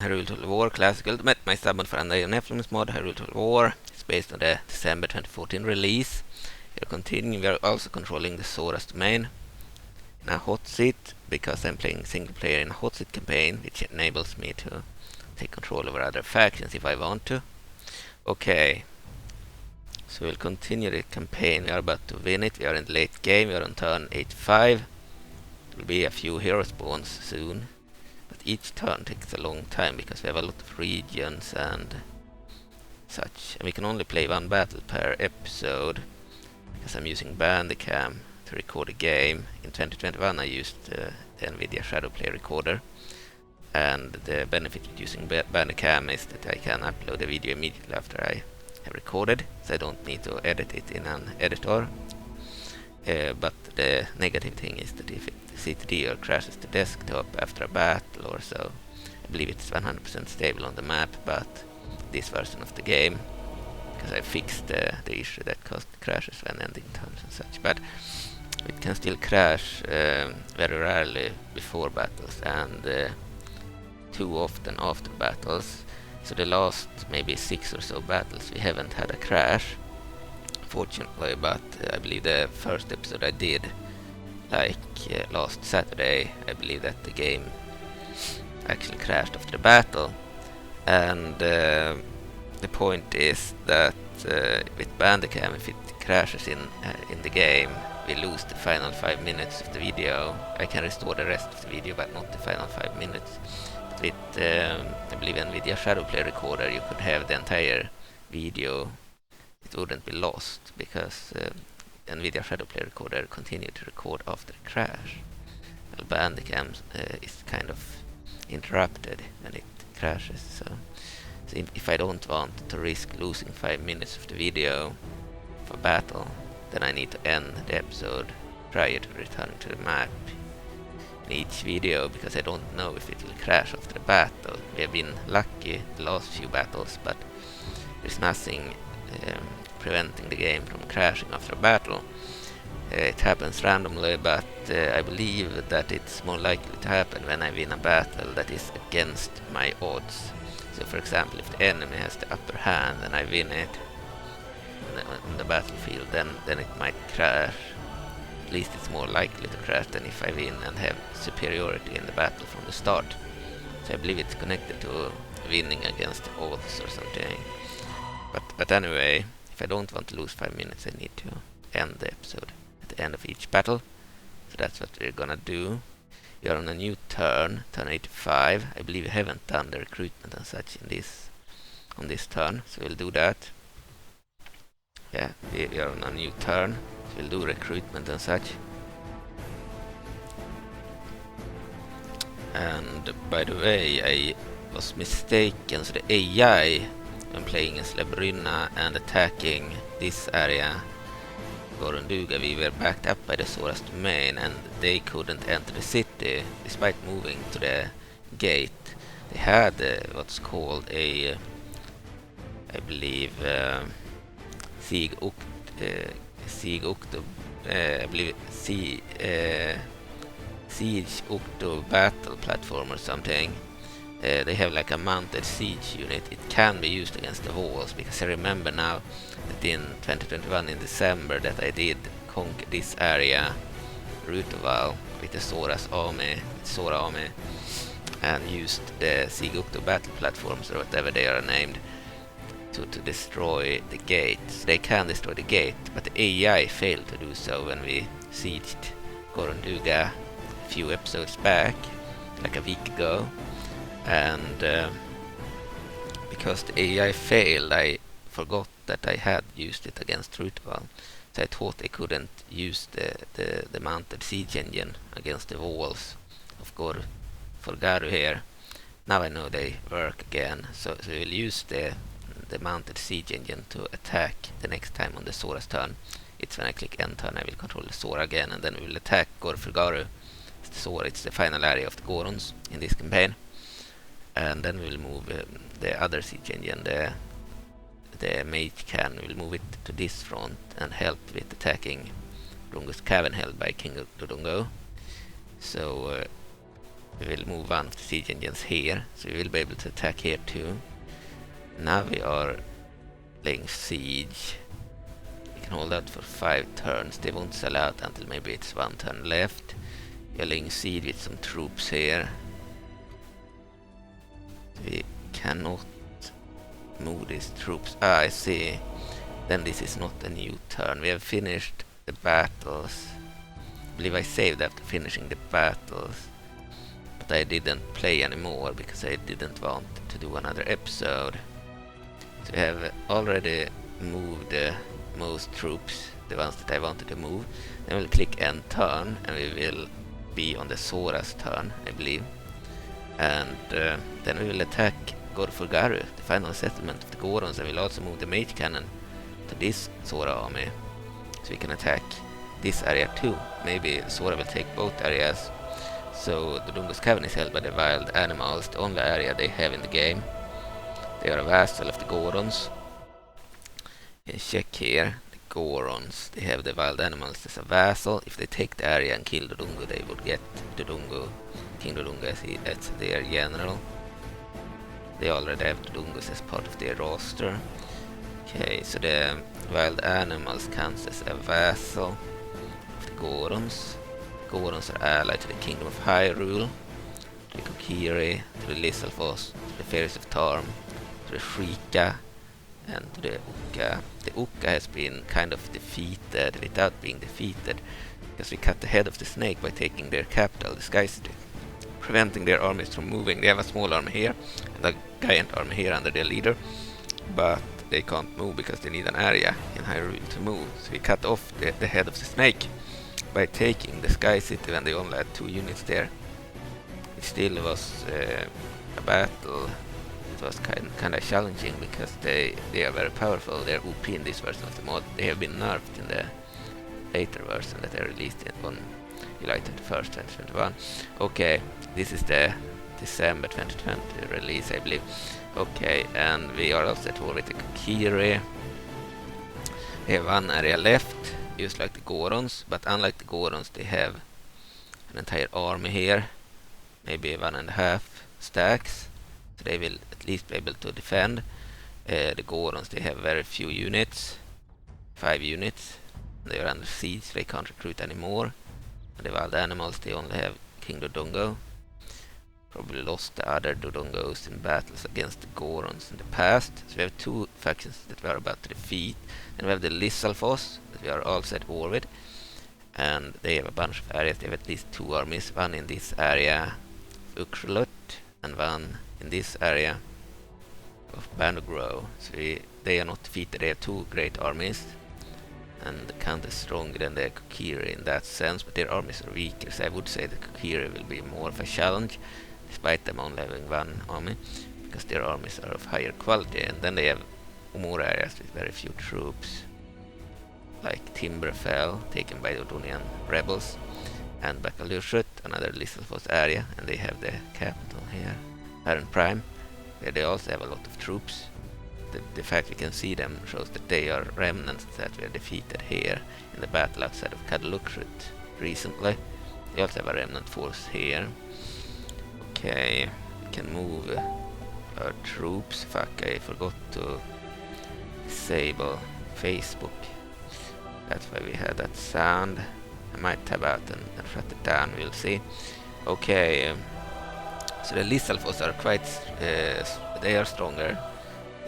Hyrule Total War Classical met my Submod for Undying Influence mod. Hyrule Total War is based on the December 2014 release. We are also controlling the Zora's domain in a hot seat because I'm playing single player in a hot seat campaign, which enables me to take control over other factions if I want to. Okay, so we'll continue the campaign. We are about to win it. We are in the late game. We are on turn 85. There will be a few hero spawns soon, but each turn takes a long time because we have a lot of regions and such, and we can only play one battle per episode because I'm using Bandicam to record a game. In 2021 I used the NVIDIA Shadow Play Recorder, and the benefit of using Bandicam is that I can upload the video immediately after I have recorded, so I don't need to edit it in an editor. But the negative thing is that if it CTD or crashes the desktop after a battle or so, I believe it's 100% stable on the map, but this version of the game, because I fixed the issue that caused crashes when ending turns and such, but it can still crash very rarely before battles and too often after battles. So the last maybe 6 or so battles we haven't had a crash, fortunately, but I believe the first episode I did, like last Saturday, I believe that the game actually crashed after the battle. And the point is that with Bandicam, if it crashes in the game, we lose the final 5 minutes of the video. I can restore the rest of the video, but not the final 5 minutes. With I believe NVIDIA Shadow Play Recorder, you could have the entire video. It wouldn't be lost because NVIDIA Shadow Play Recorder continued to record after the crash. Well, Bandicam is kind of interrupted when it crashes. So if I don't want to risk losing 5 minutes of the video for battle, then I need to end the episode prior to returning to the map in each video, because I don't know if it will crash after the battle. We have been lucky the last few battles, but there's nothing preventing the game from crashing after a battle. It happens randomly, but I believe that it's more likely to happen when I win a battle that is against my odds. So for example, if the enemy has the upper hand and I win it on the battlefield, then it might crash. At least it's more likely to crash than if I win and have superiority in the battle from the start. So I believe it's connected to winning against the odds or something. But anyway, if I don't want to lose 5 minutes, I need to end the episode at the end of each battle. So that's what we're gonna do. We are on a new turn 85. I believe we haven't done the recruitment and such on this turn, so we'll do that. Yeah, we are on a new turn, so we'll do recruitment and such. And by the way, I was mistaken, so the AI when playing as Labrynna and attacking this area, Goron Duga, we were backed up by the Zora's domain and they couldn't enter the city despite moving to the gate. They had what's called a, I believe, Siege Octo battle platform or something. They have like a mounted siege unit. It can be used against the walls, because I remember now that in 2021 in December that I did conquer this area, Hyrule, with the Zora army, and used the Siege Octo battle platforms or whatever they are named to destroy the gate. So they can destroy the gate, but the AI failed to do so when we sieged Goron Duga a few episodes back, like a week ago. And because the AI failed, I forgot that I had used it against Hyrule. So I thought I couldn't use the mounted siege engine against the walls of Gor Forgaru here. Now I know they work again, so we'll use the mounted siege engine to attack the next time on the Zora's turn. It's when I click end turn I will control the Zora again, and then we will attack Gor Forgaru. It's the final area of the Gorons in this campaign. And then we'll move the other siege engine, the mage can, we'll move it to this front and help with attacking Rungo's cavern held by King Dodongo. So We will move one of the siege engines here, so we will be able to attack here too. Now we are laying siege. We can hold out for 5 turns. They won't sell out until maybe it's 1 turn left. We are laying siege with some troops here. We cannot move these troops. Ah, I see. Then this is not a new turn. We have finished the battles. I believe I saved after finishing the battles. But I didn't play anymore because I didn't want to do another episode. So we have already moved most troops, the ones that I wanted to move. Then we'll click end turn and we will be on the Zora's turn, I believe. And then we will attack Gor Forgaru, the final settlement of the Gorons, and we'll also move the mage cannon to this Zora army. So we can attack this area too. Maybe Zora will take both areas. So the Dodongo's Cavern is held by the wild animals, the only area they have in the game. They are a vassal of the Gorons. Check here, the Gorons, they have the wild animals as a vassal. If they take the area and kill Dodongo, they would get Dodongo, King Dodongo as their general. They already have Dodongos as part of their roster. Okay, so the wild animals counts as a vassal of the Gorons. Gorons are allied to the Kingdom of Hyrule, to the Kokiri, to the Lizalfos, to the Fairies of Tarm, to the Shrika, and to the Uka. The Uka has been kind of defeated without being defeated, because we cut the head of the snake by taking their capital, the Sky City, preventing their armies from moving. They have a small army here, and a giant army here under their leader, but they can't move because they need an area in Hyrule to move. So we cut off the head of the snake by taking the Sky City when they only had 2 units there. It still was a battle. It was kind of challenging because they are very powerful. They are OP in this version of the mod. They have been nerfed in the later version that they released on July 21st, 2021. Okay, this is the December 2020 release, I believe. Okay, and we are also at war with the Kokiri. We have 1 area left, just like the Gorons, but unlike the Gorons, they have an entire army here, maybe 1.5 stacks, so they will at least be able to defend. The Gorons, they have very few units, 5 units. They are under siege, they can't recruit anymore. And the wild animals, they only have King Dodongo. Probably lost the other Dodongos in battles against the Gorons in the past. So we have 2 factions that we are about to defeat. Then we have the Lizalfos that we are also at war with. And they have a bunch of areas. They have at least 2 armies. 1 in this area of Hyrule and 1 in this area of Bandogrove. So they are not defeated. They have 2 great armies. And count is stronger than the Kokiri in that sense, but their armies are weaker. So I would say the Kokiri will be more of a challenge, despite them only having 1 army, because their armies are of higher quality. And then they have more areas with very few troops, like Timberfell, taken by the Odonian rebels, and Bakalushut, another Lizalfos area, and they have the capital here, Iron Prime, where they also have a lot of troops. The fact we can see them shows that they are remnants that were defeated here in the battle outside of Kadlukrut recently. They also have a remnant force here. Okay, we can move our troops. Fuck, I forgot to disable Facebook. That's why we had that sound. I might tab out and shut it down, we'll see. Okay, so the Lizalfos are quite, they are stronger.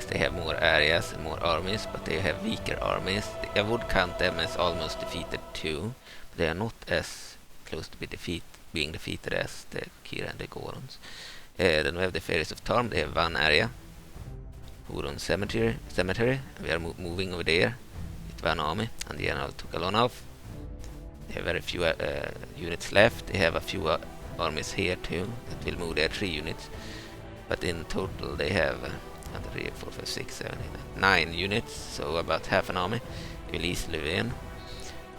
They have more areas and more armies, but they have weaker armies. I would count them as almost defeated too, but they are not as close to being defeated as the Kokiri and the Gorons. Then we have the Fairies of Tarm. They have 1 area, Goron Cemetery. We are moving over there with 1 army, and the general took Alonov. They have very few units left. They have a few armies here too that will move their 3 units, but in total they have 3, 4, 5, 6, 7, 8, 9 units, so about half an army will easily win.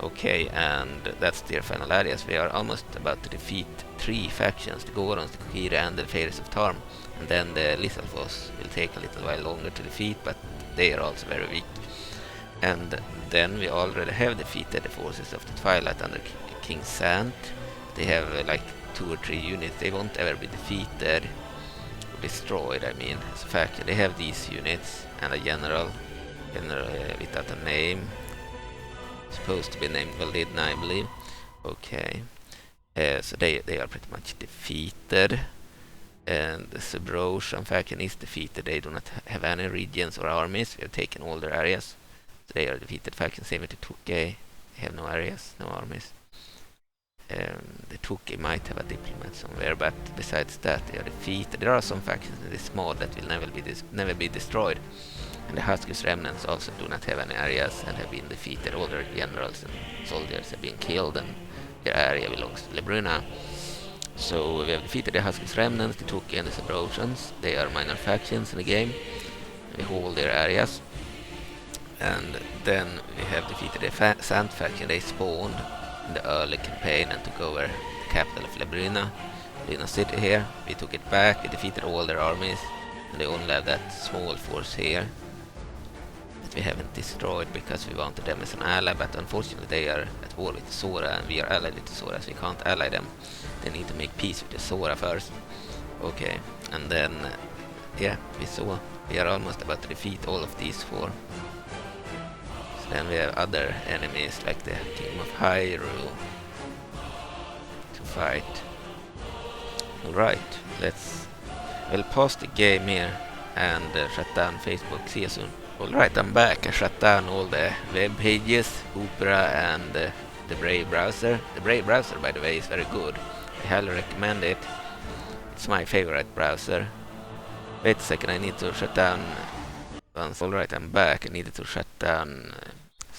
Okay, and that's their final areas. We are almost about to defeat 3 factions, the Gorons, the Kokiri, and the Fairies of Tarm, and then the Lizalfos will take a little while longer to defeat, but they are also very weak. And then we already have defeated the forces of the Twilight under King Sant. They have like 2 or 3 units, they won't ever be defeated or destroyed. I mean, as a faction, they have these units and a general without a name, supposed to be named Validna, I believe. Okay, so they are pretty much defeated, and the Subrotian faction is defeated. They do not have any regions or armies. We have taken all their areas, so they are defeated faction. Same with the Tuke, they have no areas, no armies. The Tuke might have a diplomat somewhere, but besides that, they are defeated. There are some factions in this mod that will never be destroyed. And the Husky's remnants also do not have any areas and have been defeated. All their generals and soldiers have been killed, and their area belongs to Labrynna. So we have defeated the Husky's remnants, the Tuki and the Subrotians. They are minor factions in the game. We hold their areas. And then we have defeated the Sand faction. They spawned in the early campaign and took over the capital of Labrynna city here. We took it back, we defeated all their armies, and they only have that small force here that we haven't destroyed because we wanted them as an ally, but unfortunately they are at war with Zora and we are allied with Zora, so we can't ally them. They need to make peace with the Zora first. Okay, and then yeah, we are almost about to defeat all of these 4. So then we have other enemies like the Kingdom of Hyrule to fight. Alright, we'll pause the game here and shut down Facebook. See you soon. Alright, I'm back. I shut down all the web pages, Opera and the Brave browser. The Brave browser, by the way, is very good. I highly recommend it. It's my favorite browser. Wait a second, I need to shut down once. Alright, I'm back. I needed to shut down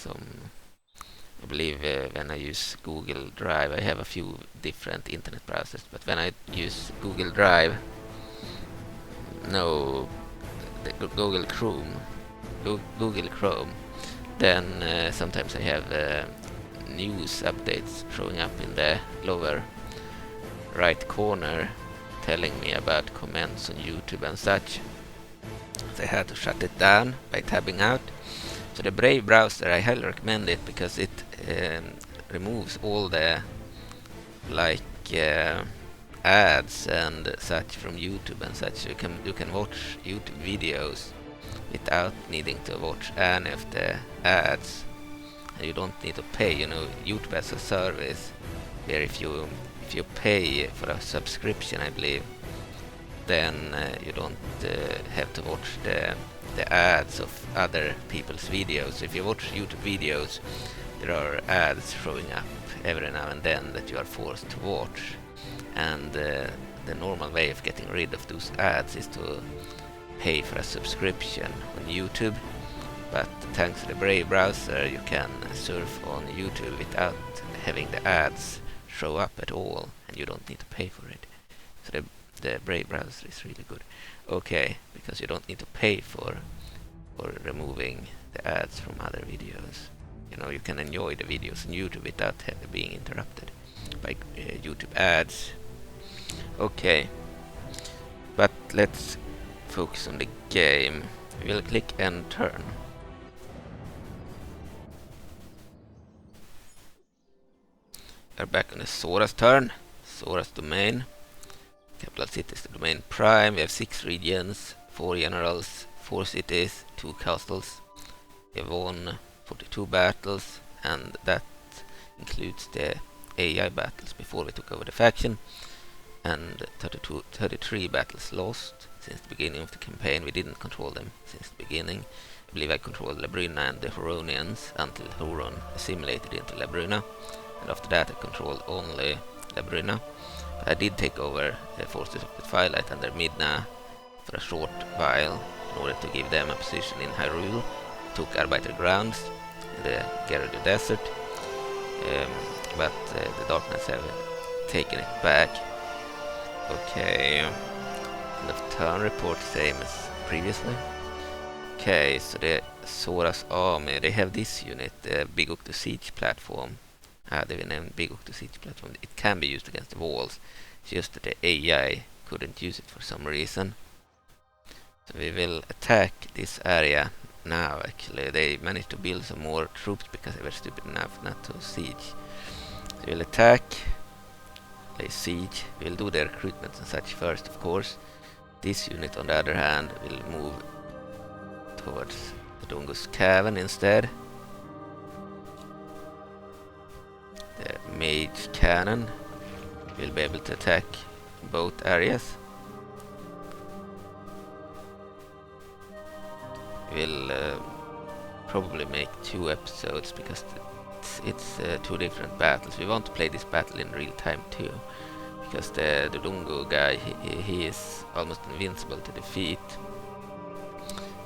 I believe when I use Google Drive, I have a few different internet browsers, but when I use Google Drive, no, the Google Chrome, then sometimes I have news updates showing up in the lower right corner telling me about comments on YouTube and such. So I had to shut it down by tabbing out. So the Brave browser, I highly recommend it because it removes all the ads and such from YouTube and such. You can watch YouTube videos without needing to watch any of the ads. And you don't need to pay. You know, YouTube has a service where if you pay for a subscription, I believe, then you don't have to watch the ads of other people's videos. So if you watch YouTube videos, there are ads showing up every now and then that you are forced to watch, and the normal way of getting rid of those ads is to pay for a subscription on YouTube. But thanks to the Brave browser, you can surf on YouTube without having the ads show up at all, and you don't need to pay for it. So the Brave browser is really good. Okay, because you don't need to pay for removing the ads from other videos. You know, you can enjoy the videos on YouTube without being interrupted by YouTube ads. Okay, but let's focus on the game. We'll click end turn. We're back on the Zora's turn. Zora's domain. Capital city is the domain prime. We have 6 regions, 4 generals, 4 cities, 2 castles. We have won 42 battles, and that includes the AI battles before we took over the faction, and 33 battles lost since the beginning of the campaign. We didn't control them since the beginning. I believe I controlled Labrynna and the Huronians until Huron assimilated into Labrynna, and after that I controlled only Labrynna. I did take over the forces of the Twilight under Midna for a short while in order to give them a position in Hyrule. Took Arbiter grounds in the Gerudo Desert, but the Darkness have taken it back. Okay, end of turn report, same as previously. Okay, so the Zora's army, they have this unit, the Big Octo Siege platform. They were named Big Octo Siege platform. It can be used against the walls, it's just that the AI couldn't use it for some reason. So we will attack this area now. Actually, they managed to build some more troops because they were stupid enough not to siege. So we'll attack lay siege. We'll do the recruitments and such first, of course. This unit, on the other hand, will move towards the Dungus Cavern instead. The Mage Cannon will be able to attack both areas. We'll probably make 2 episodes because it's 2 different battles. We want to play this battle in real time too, because the Dungu guy, he is almost invincible to defeat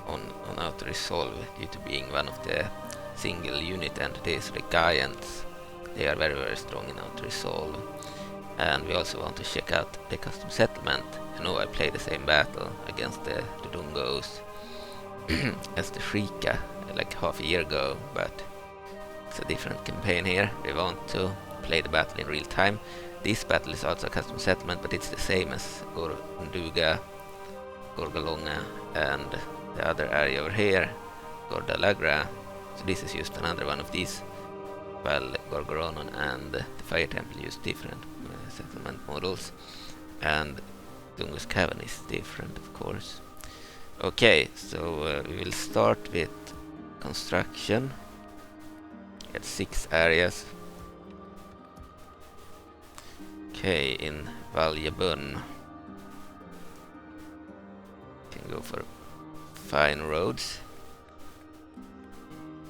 on auto-resolve due to being one of the single unit entities, the Giants. They are very, very strong in auto-resolve. And we also want to check out the custom settlement. You know, I played the same battle against the Dungos as the Shrika like half a year ago, but it's a different campaign here. We want to play the battle in real time. This battle is also a custom settlement, but it's the same as Gorduga, Gorgalonga, and the other area over here, Gordalagra. So this is just another one of these, while Gorgoronon and the Fire Temple use different settlement models, and Dungus Cavern is different, of course. Okay, so we will start with construction. Get 6 areas. Okay, in Valjabun can go for fine roads,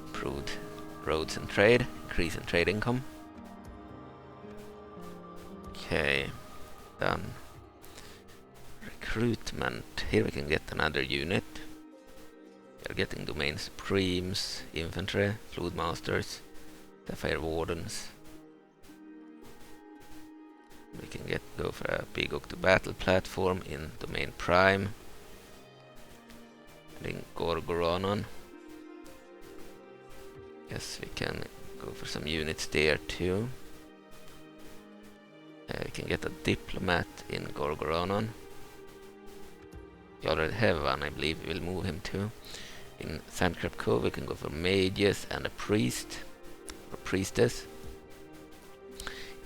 improved roads and trade, increase in trade income. Okay, done. Recruitment. Here we can get another unit. We are getting Domain Supremes, Infantry, Floodmasters, Sapphire Wardens. We can go for a big Octo Battle platform in Domain Prime. And in Gorgoronon. Yes, we can go for some units there too. We can get a Diplomat in Gorgoronon. We already have one, I believe. We will move him too. In Sandcrab Cove we can go for mages and a priest or priestess.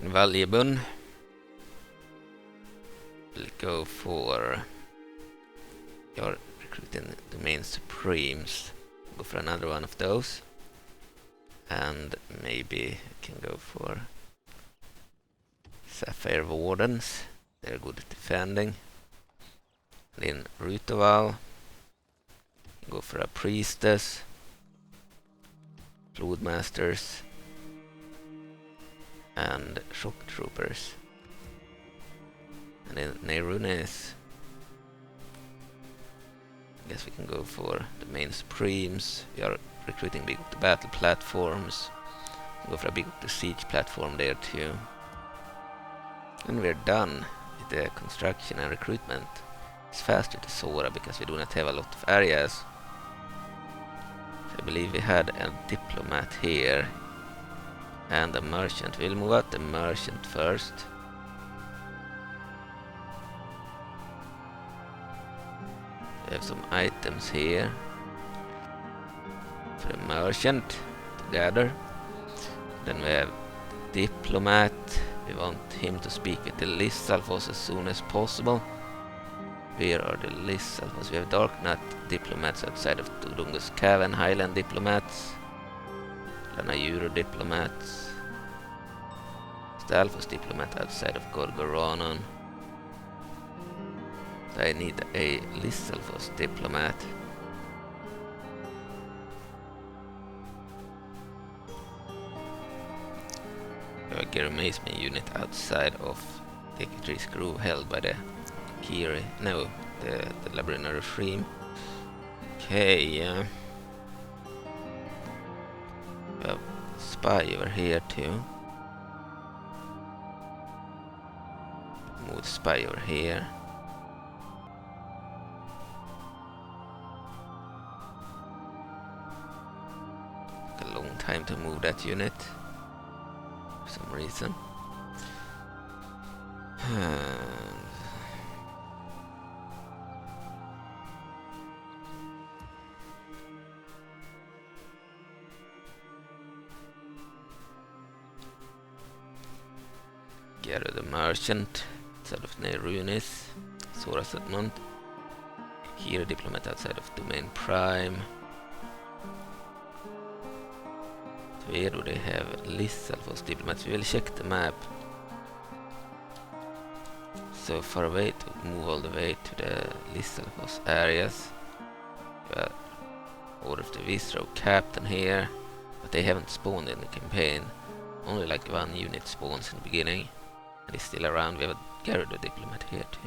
In Valjabun we'll go for your recruiting Domain Supremes. Go for another one of those. And maybe we can go for Sapphire Wardens. They're good at defending. And in Rutoval go for a priestess, Floodmasters, and shock troopers. And in Neirunes, I guess we can go for the main Supremes. We are recruiting big Octo Battle platforms. Go for a big Octo Siege platform there too. And we're done with the construction and recruitment. It's faster to Zora because we do not have a lot of areas. So I believe we had a diplomat here and a merchant. We'll move out the merchant first. We have some items here for the merchant to gather. Then we have the diplomat. We want him to speak with the Lissalfos as soon as possible. Where are the Lissalfos? We have Dark Nut diplomats outside of Tudungus Cavern, Highland diplomats, Lanayuru diplomats, Stalfos diplomat outside of Gorgoronon. So I need a Lissalfos diplomat. A Germaisme unit outside of the Tree's Grove held by the Kiri, no, the Labrynna Regime. Okay, we have spy over here too. Move spy over here. Took a long time to move that unit for some reason. Gather the merchant outside of Neyrunis, Zora settlement. Here a diplomat outside of Domain Prime. Where do they have Lissalfos diplomats? We will check the map. So far away to move all the way to the Lissalfos areas. Order of the Visro captain here, but they haven't spawned in the campaign. Only like one unit spawns in the beginning, and he's still around. We have a Gyarados diplomat here too.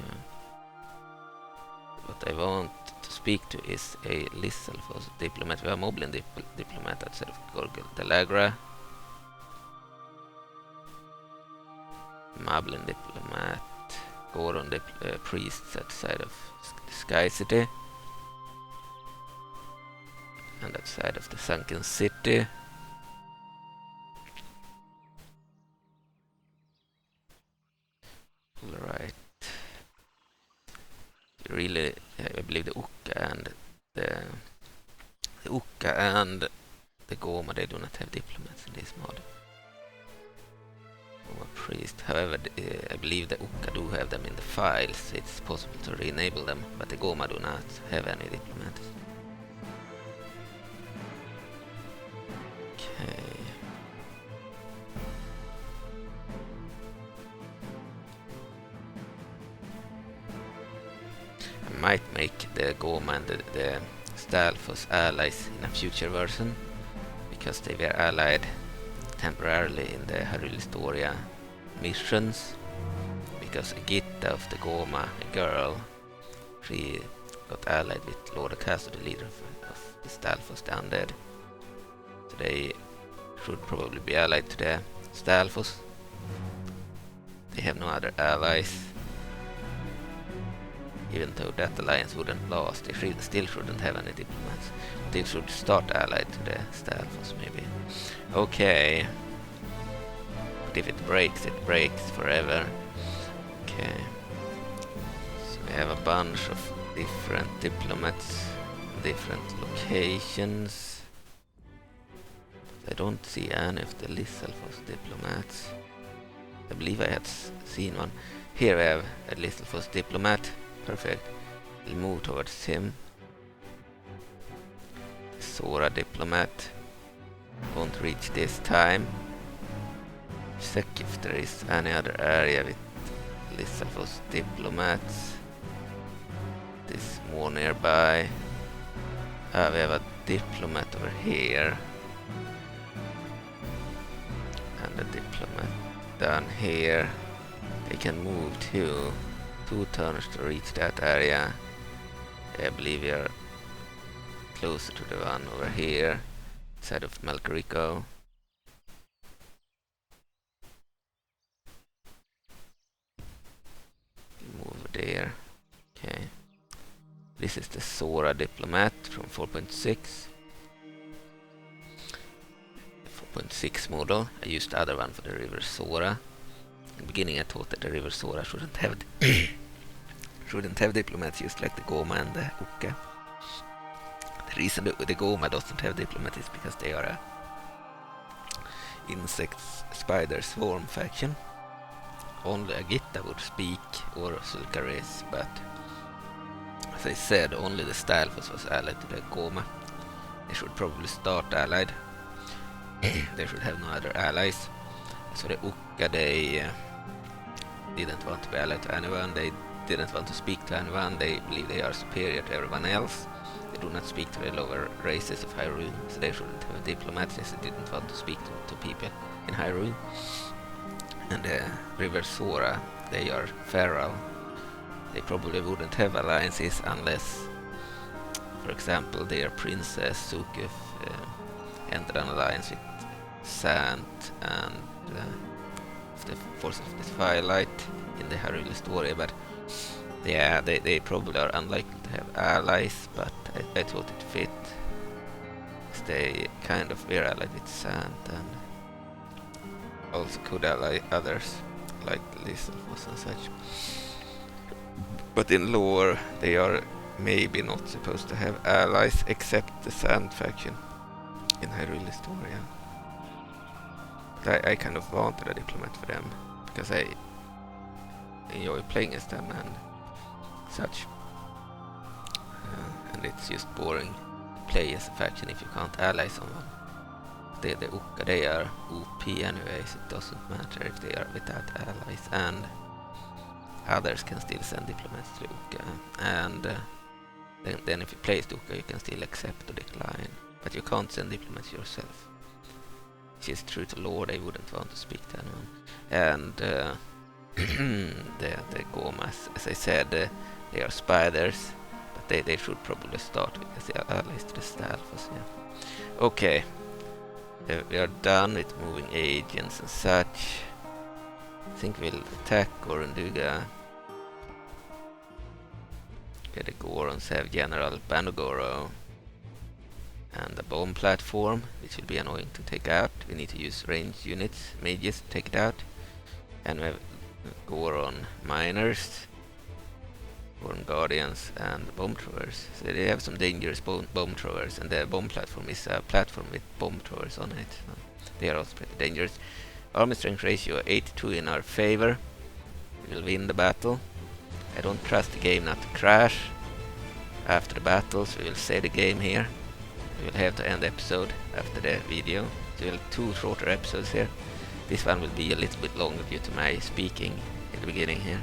What I want to speak to is a Lissalfos diplomat. We have a Moblin diplomat outside of Gorgel Delagra. Moblin diplomat. Goron priests outside of the Sky City. And outside of the Sunken City. Alright. Really, I believe the Ukka and the Goma, they do not have diplomats in this mod. Goma priest. However, I believe the Ukka do have them in the files. It's possible to re-enable them, but the Goma do not have any diplomats. Okay. I might make the Goma and the Stalfos allies in a future version, because they were allied temporarily in the Hyrule Historia missions, because a Gitta of the Goma, a girl, she got allied with Lord Acaso, the leader of the Stalfos, the undead. So they should probably be allied to the Stalfos. They have no other allies. Even though that alliance wouldn't last, they still shouldn't have any diplomats. They should start allied to the Stalfos, maybe. Okay. But if it breaks forever. Okay. So we have a bunch of different diplomats, different locations. I don't see any of the Lissalfos diplomats. I believe I had seen one. Here we have a Lissalfos diplomat. Perfect. We'll move towards him. Zora diplomat. Won't reach this time. Check if there is any other area with Lissalfos diplomats. This more nearby. We have a diplomat over here. And a diplomat down here. They can move too. 2 turns to reach that area. I believe we are closer to the one over here, side of Malcarico. Move over there. Okay. This is the Zora diplomat from 4.6. 4.6 model. I used the other one for the River Zora. In the beginning I thought that the River Zora shouldn't have diplomats, just like the Goma and the Ukka. The reason the Goma doesn't have diplomats is because they are a insect spider swarm faction. Only a Gitta would speak, or Sulcaris, but as I said, only the Stalfos was allied to the Goma. They should probably start allied. They should have no other allies. So the Ukka, they didn't want to be allied to anyone, they didn't want to speak to anyone, they believe they are superior to everyone else. They do not speak to the lower races of Hyrule, so they shouldn't have a diplomat since they didn't want to speak to people in Hyrule. And the River Zora, they are feral. They probably wouldn't have alliances unless, for example, their princess Sukuf entered an alliance with Sant and the Force of the Twilight in the Hyrule story, but yeah, they probably are unlikely to have allies, but I thought it fit. They kind of were allied with Sant and also could ally others like Lissalfos and such. But in lore, they are maybe not supposed to have allies except the Sant faction in Hyrule Historia. I kind of wanted a diplomat for them because I enjoy playing as them and such. And it's just boring to play as a faction if you can't ally someone. The Ukka, they are OP anyways, it doesn't matter if they are without allies, and others can still send diplomats to Ukka, and then if you play as Ukka you can still accept or decline, but you can't send diplomats yourself. Which is true to law, they wouldn't want to speak to anyone. And the Gomas, as I said, they are spiders, but they should probably start because they are allies to the Stalfos, yeah. Okay. We are done with moving agents and such. I think we'll attack Goron Duga. Okay, the Gorons have General Banogoro and a bomb platform, which will be annoying to take out. We need to use ranged units, mages, to take it out. And we have Goron Miners, Goron Guardians, and bomb throwers. So they have some dangerous bomb throwers, and the bomb platform is a platform with bomb throwers on it. So they are also pretty dangerous. Army strength ratio 82 in our favor. We will win the battle. I don't trust the game not to crash after the battle, so we will save the game here. We will have to end the episode after the video. So we'll have 2 shorter episodes here. This one will be a little bit longer due to my speaking in the beginning here.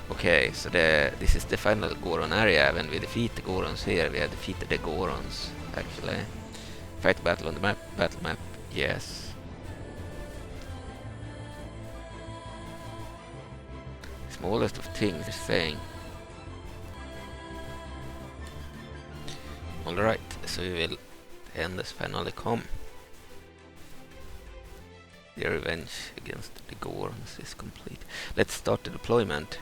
Okay, so this is the final Goron area. When we defeat the Gorons here, we have defeated the Gorons, actually. Fight battle on the map, battle map, yes. Smallest of things is saying. Alright, so we will end has finally come. The revenge against the Gorons is complete. Let's start the deployment.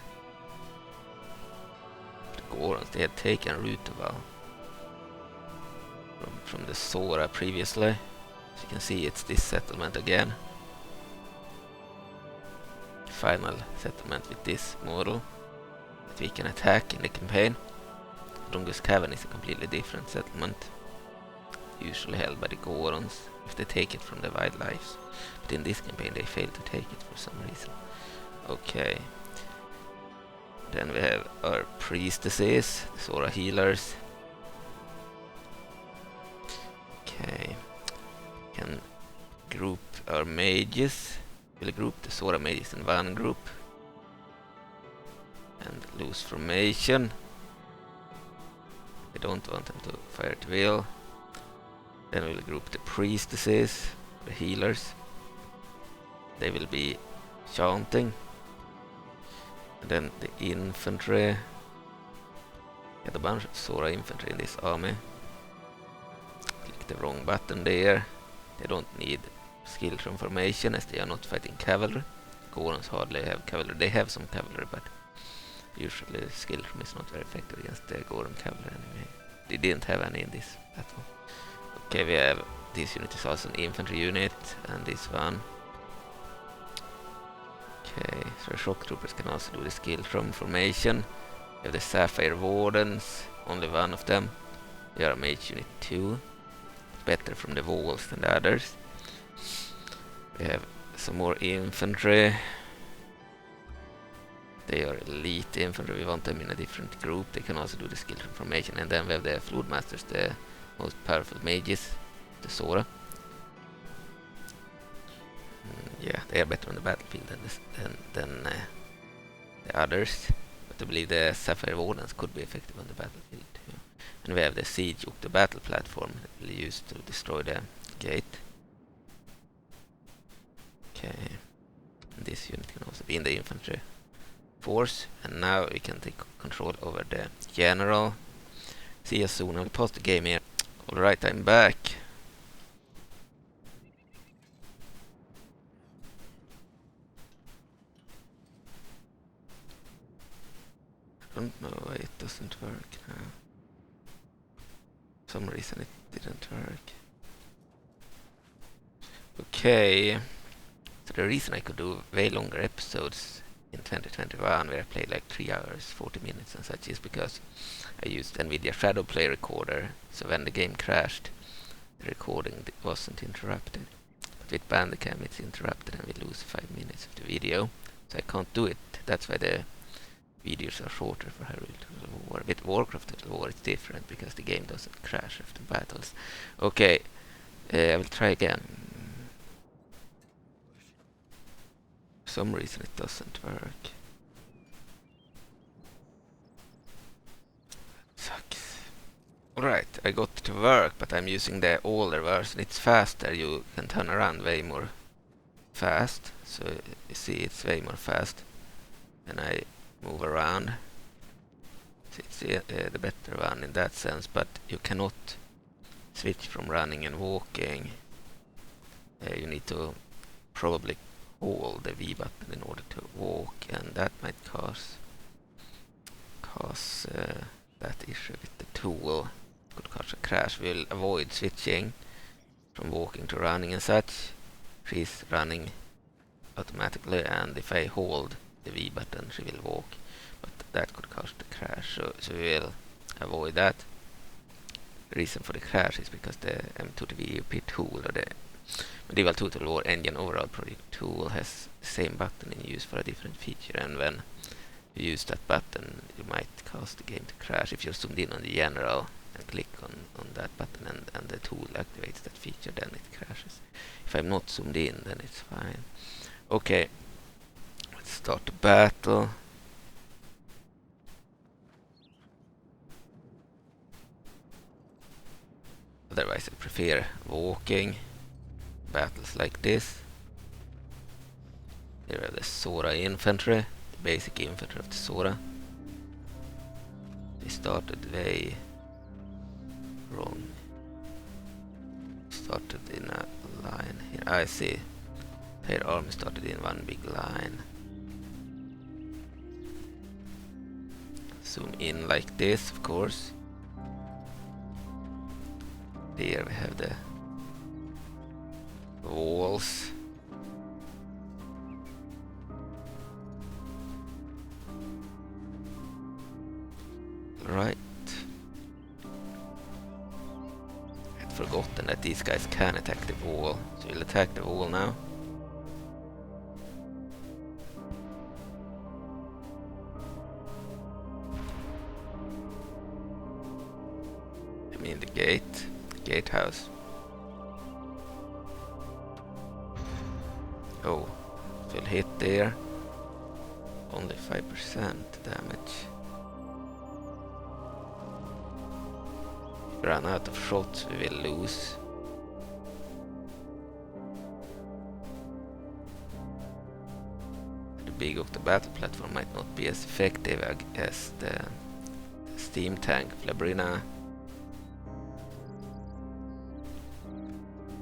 The Gorons, they had taken Rutoval from the Zora previously. As you can see, it's this settlement again. Final settlement with this model that we can attack in the campaign. Dungus Cavern is a completely different settlement, usually held by the Gorons if they take it from the wildlife. But in this campaign they failed to take it for some reason. Okay. Then we have our priestesses, the Zora healers. Okay. Can group our mages. We'll group the Zora mages in one group. And lose formation. We don't want them to fire at will. Then we'll group the priestesses, the healers. They will be chanting. And then the infantry. Get a bunch of Zora infantry in this army. Click the wrong button there. They don't need skill from formation as they are not fighting cavalry. Gorons hardly have cavalry. They have some cavalry, but usually skill from is not very effective against the Goron cavalry anyway. They didn't have any in this battle. Okay, we have this unit is also an infantry unit, and this one. Okay, so the shock troopers can also do the skill from formation. We have the Sapphire Wardens, only one of them. We are a mage unit 2, better from the walls than the others. We have some more infantry. They are elite infantry, we want them in a different group. They can also do the skill from formation. And then we have the Floodmasters, the most powerful mages, the Zora. Yeah, they are better on the battlefield than the others. But I believe the Sapphire Wardens could be effective on the battlefield too. And we have the Siege Uk, the battle platform that we'll use to destroy the gate. Okay, and this unit can also be in the infantry force, and now we can take control over the general. See you soon. I'll pause the game here. Alright, I'm back. I don't know why it doesn't work now. For some reason it didn't work. Okay. So the reason I could do way longer episodes in 2021 where I played like 3 hours, 40 minutes and such is because I used NVIDIA Shadowplay recorder, so when the game crashed the recording wasn't interrupted. But with Bandicam it's interrupted and we lose 5 minutes of the video, so I can't do it. That's why the videos are shorter for Hyrule Total War. With Warcraft Total War it's different because the game doesn't crash after battles. Okay, I will try again. For some reason it doesn't work. Sucks. Alright, I got it to work, but I'm using the older version. It's faster, you can turn around way more fast. So you see it's way more fast. And I move around. So it's the better one in that sense, but you cannot switch from running and walking. You need to probably hold the V button in order to walk, and that might cause that issue with the tool. It could cause a crash. We'll avoid switching from walking to running and such. She's running automatically, and if I hold the V button she will walk, but that could cause the crash, so we'll avoid that. The reason for the crash is because the M2VUP tool, or the Medieval Total War Engine Overall Project tool, has the same button in use for a different feature, and when you use that button you might cause the game to crash. If you're zoomed in on the general and click on that button and the tool activates that feature, then it crashes. If I'm not zoomed in, then it's fine. Okay, let's start the battle. Otherwise I prefer walking battles like this. Here we have the Zora infantry, the basic infantry of the Zora. They started way wrong. Started in a line here. I see. Their army started in one big line. Zoom in like this, of course. There we have the walls. Right. I'd forgotten that these guys can attack the wall, so we'll attack the wall now. I mean the gatehouse. Oh, full hit there. Only 5% damage. If we run out of shots, we will lose. The big of the battle platform might not be as effective as the steam tank of Labrynna.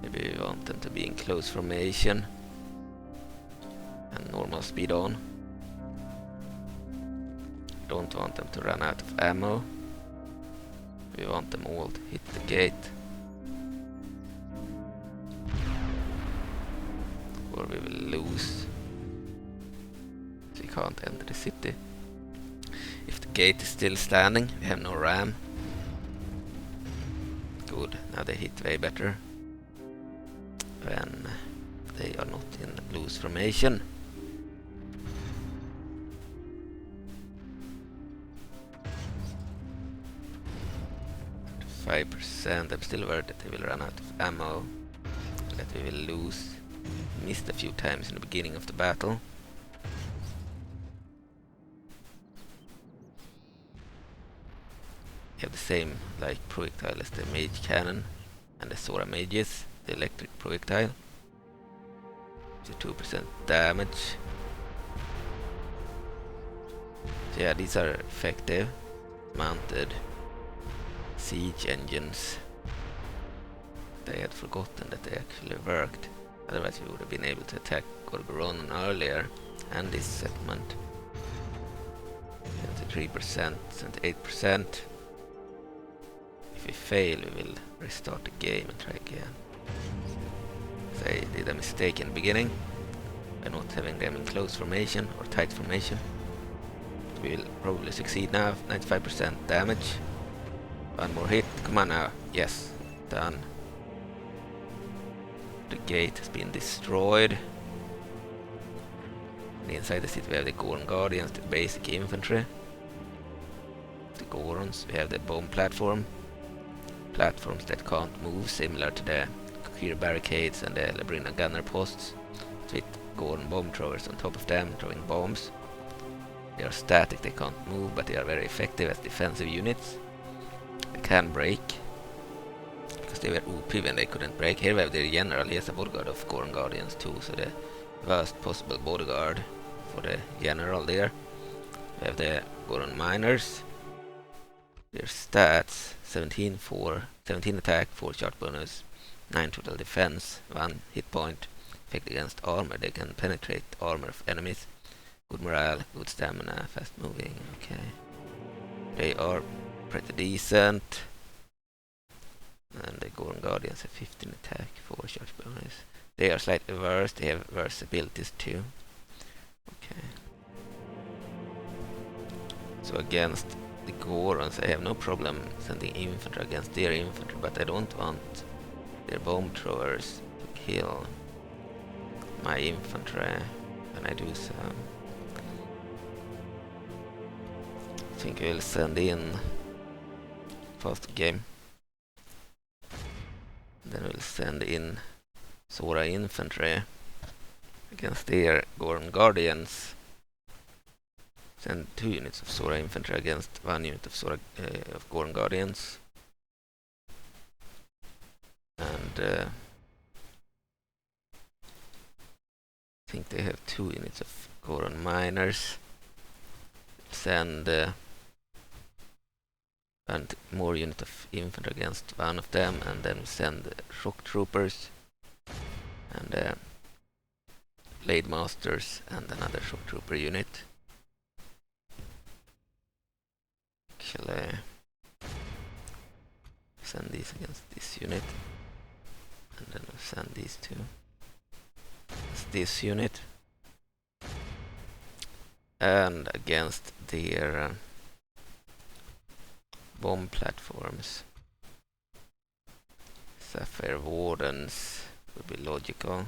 Maybe we want them to be in close formation and normal speed on. Don't want them to run out of ammo. We want them all to hit the gate, or we will lose. So we can't enter the city. If the gate is still standing, we have no ram. Good, now they hit way better when they are not in loose formation. 5%. I'm still worried that they will run out of ammo, that we will lose. Missed a few times in the beginning of the battle. We have the same like projectile as the mage cannon and the Zora mages, the electric projectile. It's a 2% damage. So yeah, these are effective mounted siege engines. I had forgotten that they actually worked. Otherwise we would have been able to attack Gorgon earlier and this settlement. 73% and 8%. If we fail, we will restart the game and try again. So I did a mistake in the beginning by not having them in close formation or tight formation. We will probably succeed now. 95% damage. One more hit. Come on now. Yes, done. The gate has been destroyed. And inside the city we have the Goron Guardians, the basic infantry. Gorons. We have the bomb platform. Platforms that can't move, similar to the Kokiri barricades and the Labrynna gunner posts, with Goron bomb throwers on top of them, throwing bombs. They are static, they can't move, but they are very effective as defensive units. They can break, because they were OP when they couldn't break. Here we have the general, he has a bodyguard of Goron Guardians too, so the worst possible bodyguard for the general there. We have the Goron Miners. Their stats: 17 attack, 4 shot bonus, 9 total defense, 1 hit point, effect against armor. They can penetrate armor of enemies. Good morale, good stamina, fast moving. Okay. They are pretty decent. And the Goron Guardians have 15 attack, 4 shot bonus. They are slightly worse, they have worse abilities too. Okay. So against the Gorons, I have no problem sending infantry against their infantry, but I don't want their bomb throwers to kill my infantry when I do so. I think I will send in first game. Then we'll send in Zora infantry against their Goron Guardians. Send 2 units of Zora infantry against 1 unit of of Goron Guardians. And I think they have 2 units of Goron Miners. Send 1 more unit of infantry against 1 of them, and then send shock troopers and blade masters and another shock trooper unit. Actually, send these against this unit, and then we'll send these 2 against this unit, and against their bomb platforms. Sapphire Wardens would be logical.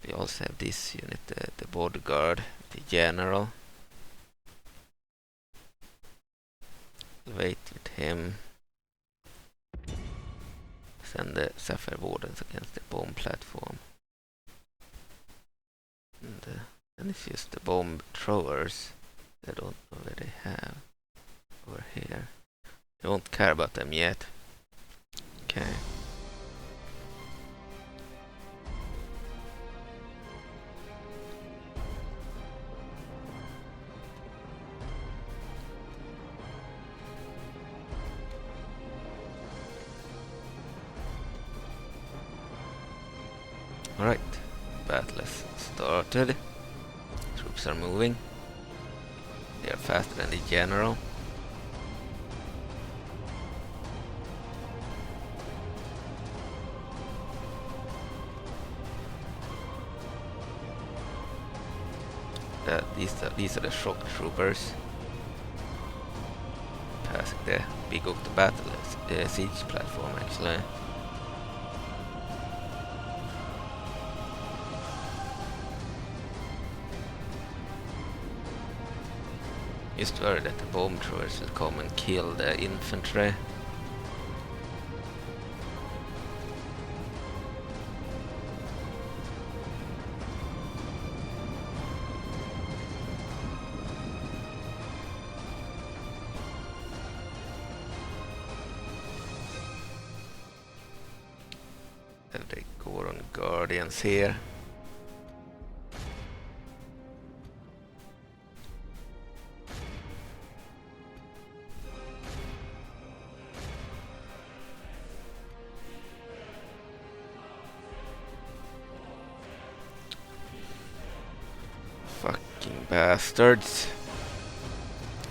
We also have this unit, the bodyguard, the general. Wait with him. Send the Sapphire Wardens against the bomb platform. And then it's just the bomb throwers. I don't know where they have over here. I won't care about them yet. Okay. Alright, battle has started. Troops are moving. They are faster than the general. These are the shock troopers. Passing the big Octo battle siege platform actually. Just worried that the bomb throwers will come and kill the infantry. Have the Goron Guardians here. Fucking bastards.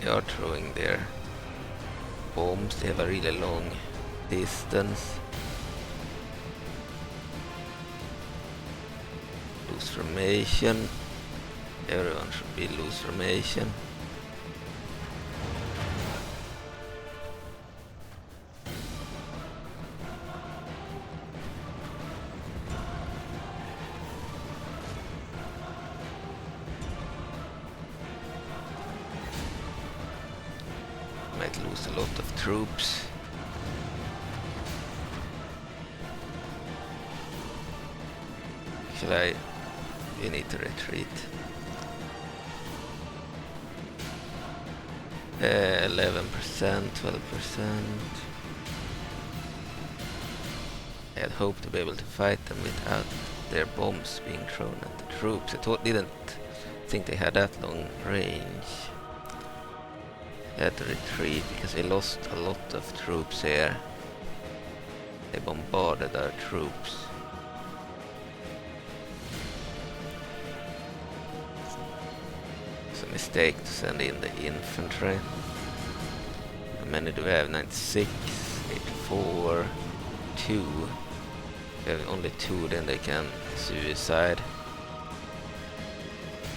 They are throwing their bombs. They have a really long distance. Loose formation. Everyone should be loose formation. might lose a lot of troops. We need to retreat. 11%, 12%. I had hoped to be able to fight them without their bombs being thrown at the troops. I didn't think they had that long range. I had to retreat because we lost a lot of troops here. They bombarded our troops. It's a mistake to send in the infantry. How many do we have? 96, 84, 2. We have only 2, then they can suicide.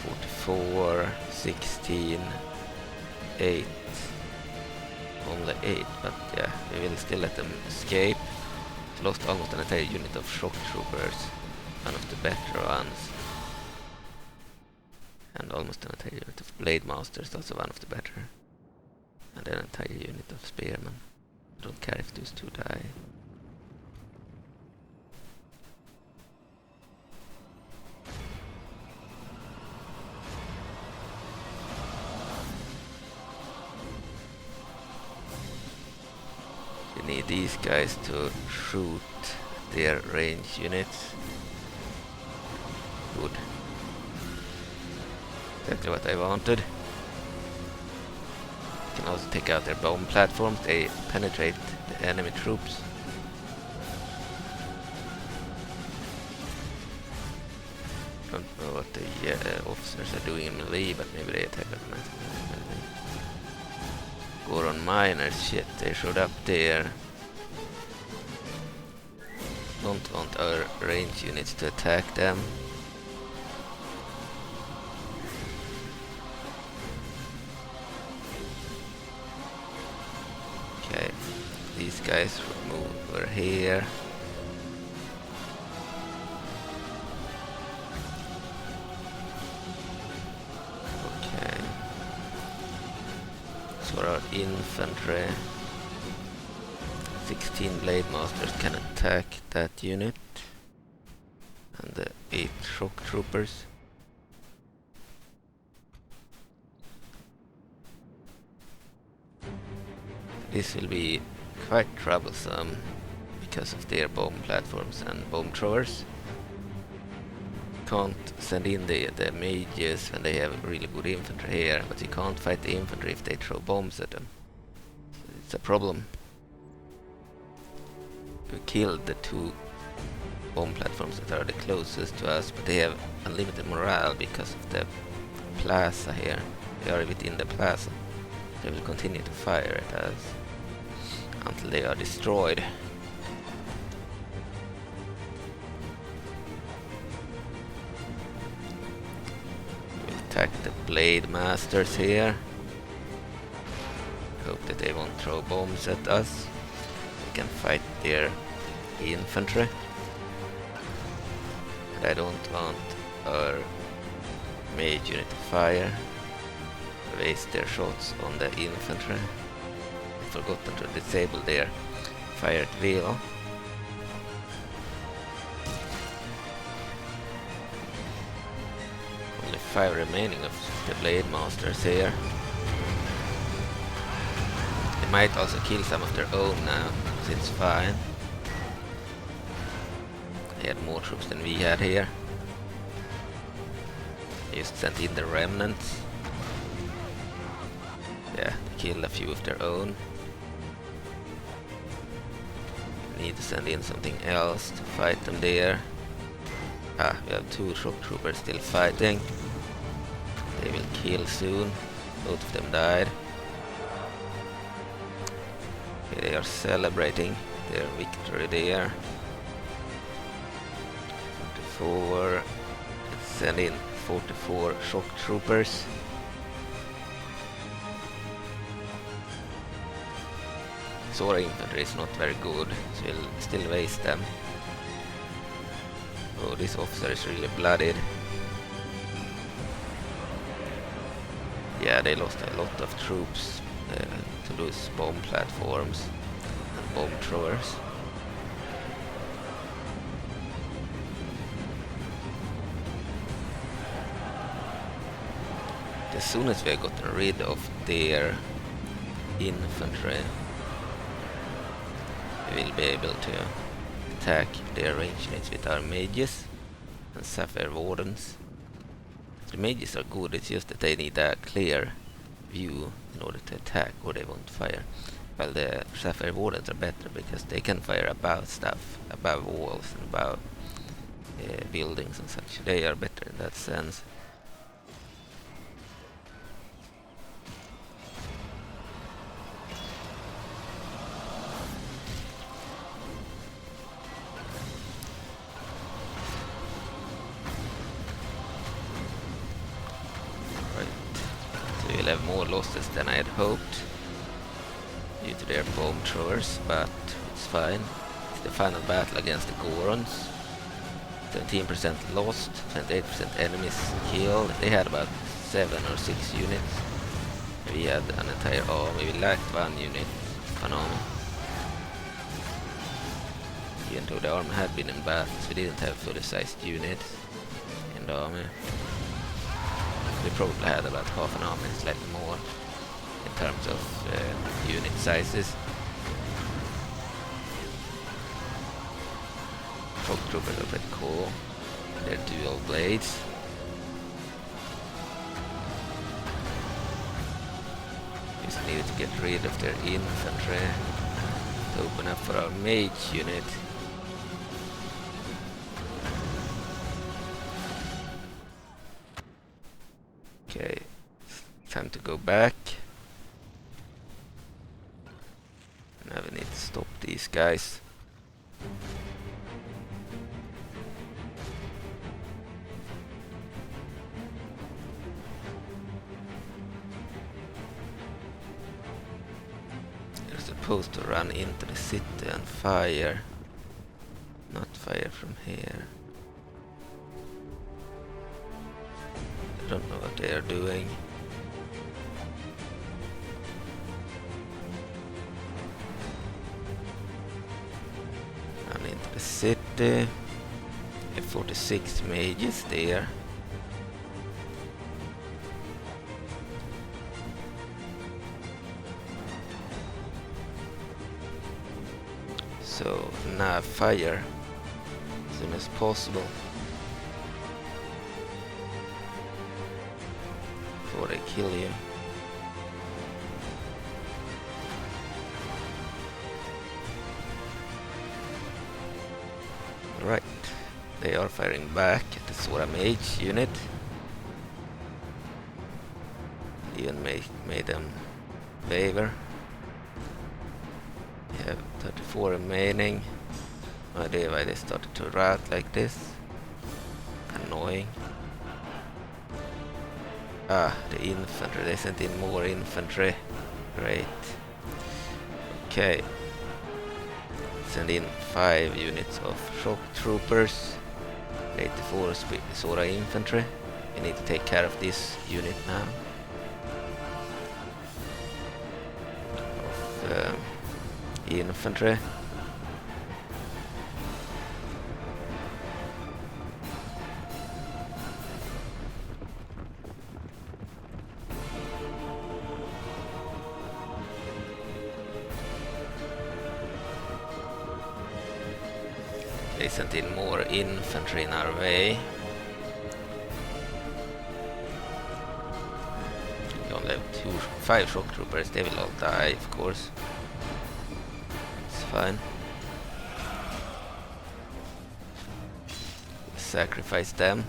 44, 16, 8. Only 8, but yeah, we will still let them escape. We lost almost an entire unit of shock troopers, one of the better ones. And almost an entire unit of blade masters, also one of the better. And an entire unit of spearmen. I don't care if those 2 die. We need these guys to shoot their range units. Good. Exactly what I wanted. You can also take out their bomb platforms. They penetrate the enemy troops. Don't know what the officers are doing in melee, but maybe they attack automatically in melee. Goron Miners, shit, they showed up there. Don't want our range units to attack them. Okay, these guys move over here. For our infantry, 16 blade masters can attack that unit, and the 8 shock troopers. This will be quite troublesome because of their bomb platforms and bomb throwers. Can't send in the mages when they have really good infantry here, but you can't fight the infantry if they throw bombs at them. So it's a problem. We killed the 2 bomb platforms that are the closest to us, but they have unlimited morale because of the plaza here. They are within the plaza. They will continue to fire at us until they are destroyed. Attack the blade masters here. Hope that they won't throw bombs at us. We can fight their infantry. And I don't want our mage unit to fire. Waste their shots on the infantry. I forgot to disable their fire at will. Only 5 remaining of the blade masters here. They might also kill some of their own now, so it's fine. They had more troops than we had here. They just sent in the remnants. Yeah, they killed a few of their own. Need to send in something else to fight them there. Ah, we have 2 shock troopers still fighting. They will kill soon. Both of them died. Okay, they are celebrating their victory there. 44. Let's send in 44 shock troopers. Zora infantry is not very good, so we'll still waste them. Oh, this officer is really bloodied. Yeah, they lost a lot of troops Toulouse bomb platforms and bomb throwers. As soon as we have gotten rid of their infantry, we will be able to attack their range units with our mages and sapphire wardens. The mages are good, it's just that they need a clear view in order to attack, or they won't fire. While the sapphire wardens are better because they can fire above stuff, above walls and above buildings and such. They are better in that sense. We'll have more losses than I had hoped due to their bomb throwers, but it's fine. It's the final battle against the Gorons. 17% lost, 28% enemies killed. They had about 7 or 6 units. We had an entire army. We lacked 1 unit, an army. Even though the army had been in battles, we didn't have fully sized units in the army. We probably had about half an army, slightly more, in terms of unit sizes. Shock troopers are pretty cool. They're dual blades. Just needed to get rid of their infantry to open up for our mage unit. Okay, time to go back. Now we need to stop these guys. They're supposed to run into the city and fire, not fire from here. I don't know what they are doing. And into the city. F46 mages there. So now fire as soon as possible. Before they kill you. Right, they are firing back at the Zora mage unit. Even made them waver. We have 34 remaining. No idea why they started to rout like this. Annoying. Ah, the infantry. They sent in more infantry. Great. Okay. Send in 5 units of shock troopers. 84 Zora infantry. We need to take care of this unit now. Of infantry. They sent in more infantry in our way. We only have 5 shock troopers, they will all die, of course. It's fine. Sacrifice them.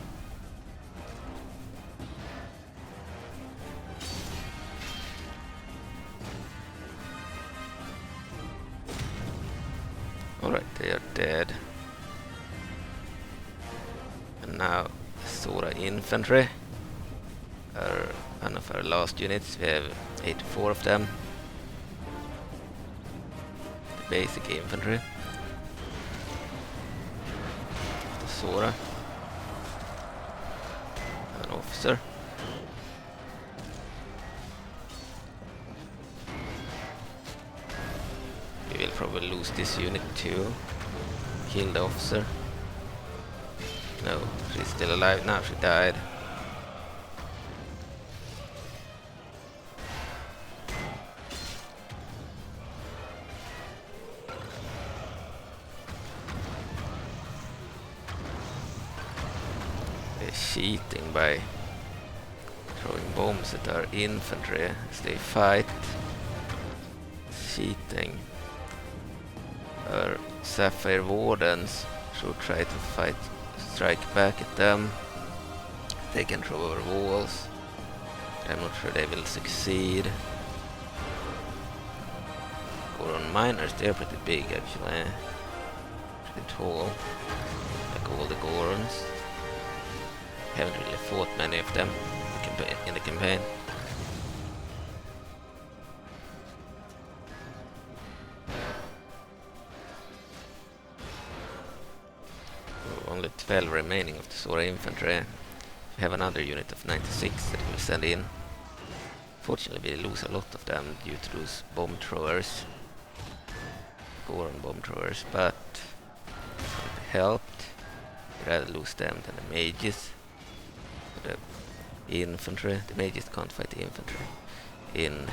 Alright, they are dead. And now Zora infantry are one of our last units. We have 84 of them. The basic infantry. The Zora. An officer. We will probably lose this unit too. Kill the officer. No, she's still alive now, she died. They're cheating by throwing bombs at our infantry as they fight. Cheating. Our Sapphire Wardens should try to strike back at them. They can throw over walls. I'm not sure they will succeed. Goron Miners, they're pretty big actually. Pretty tall. Like all the Gorons. Haven't really fought many of them in the campaign. Only 12 remaining of the Zora infantry. We have another unit of 96 that we'll send in. Fortunately we lose a lot of them due to those bomb throwers. Goron bomb throwers, but it helped. We'd rather lose them than the mages. The infantry, the mages can't fight the infantry. In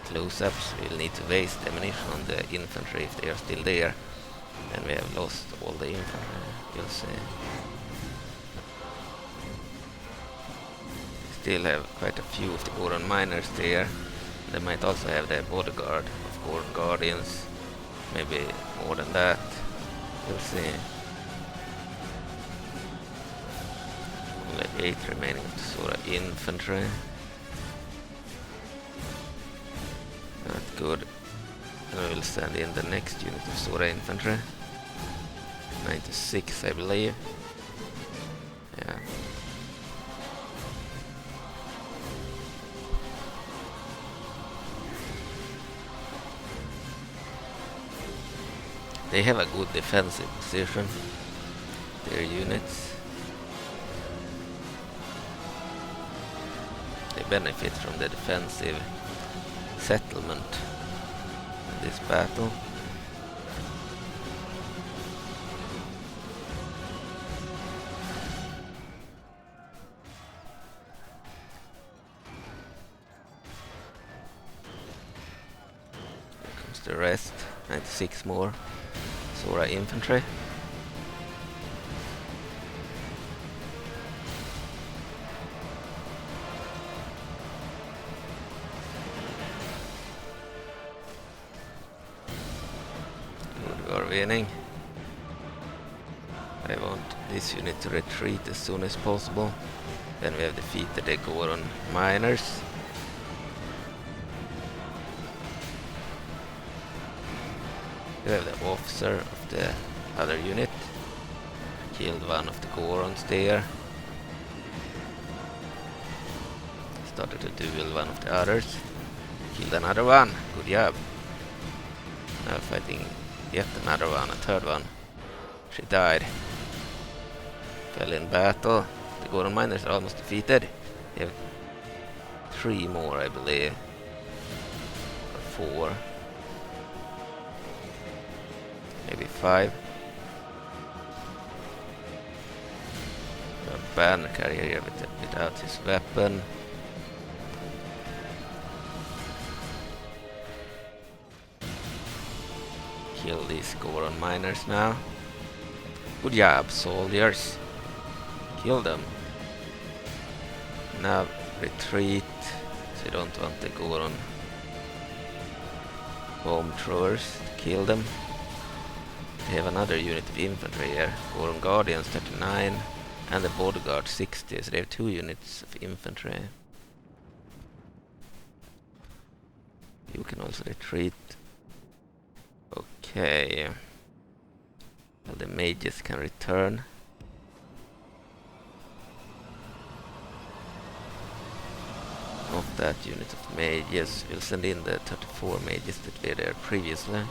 close-ups we'll need to waste ammunition on the infantry if they are still there. And we have lost all the infantry, you'll see. Still have quite a few of the Goron Miners there. They might also have the bodyguard of Goron Guardians. Maybe more than that. We'll see. Only 8 remaining of the Zora infantry. Not good. And we will send in the next unit of Zora infantry. 96, I believe. Yeah. They have a good defensive position, their units. They benefit from the defensive settlement in this battle. Here comes the rest, 96 more. Zora infantry. Good, we are winning. I want this unit to retreat as soon as possible. Then we have defeated the Goron Miners. We have the officer of the other unit. Killed one of the Gorons there. Started to duel one of the others. Killed another one. Good job. Now fighting yet another one, a third one. She died. Fell in battle. The Goron Miners are almost defeated. They have 3 more, I believe. Or 4. Maybe 5. A banner carrier here without his weapon. Kill these Goron Miners now. Good job, soldiers. Kill them. Now retreat. So you don't want the Goron bomb throwers to kill them. We have another unit of infantry here. Goron Guardians 39 and the bodyguard 60. So they have 2 units of infantry. You can also retreat. Okay. Well, the mages can return. Of that unit of mages, we'll send in the 34 mages that were there previously.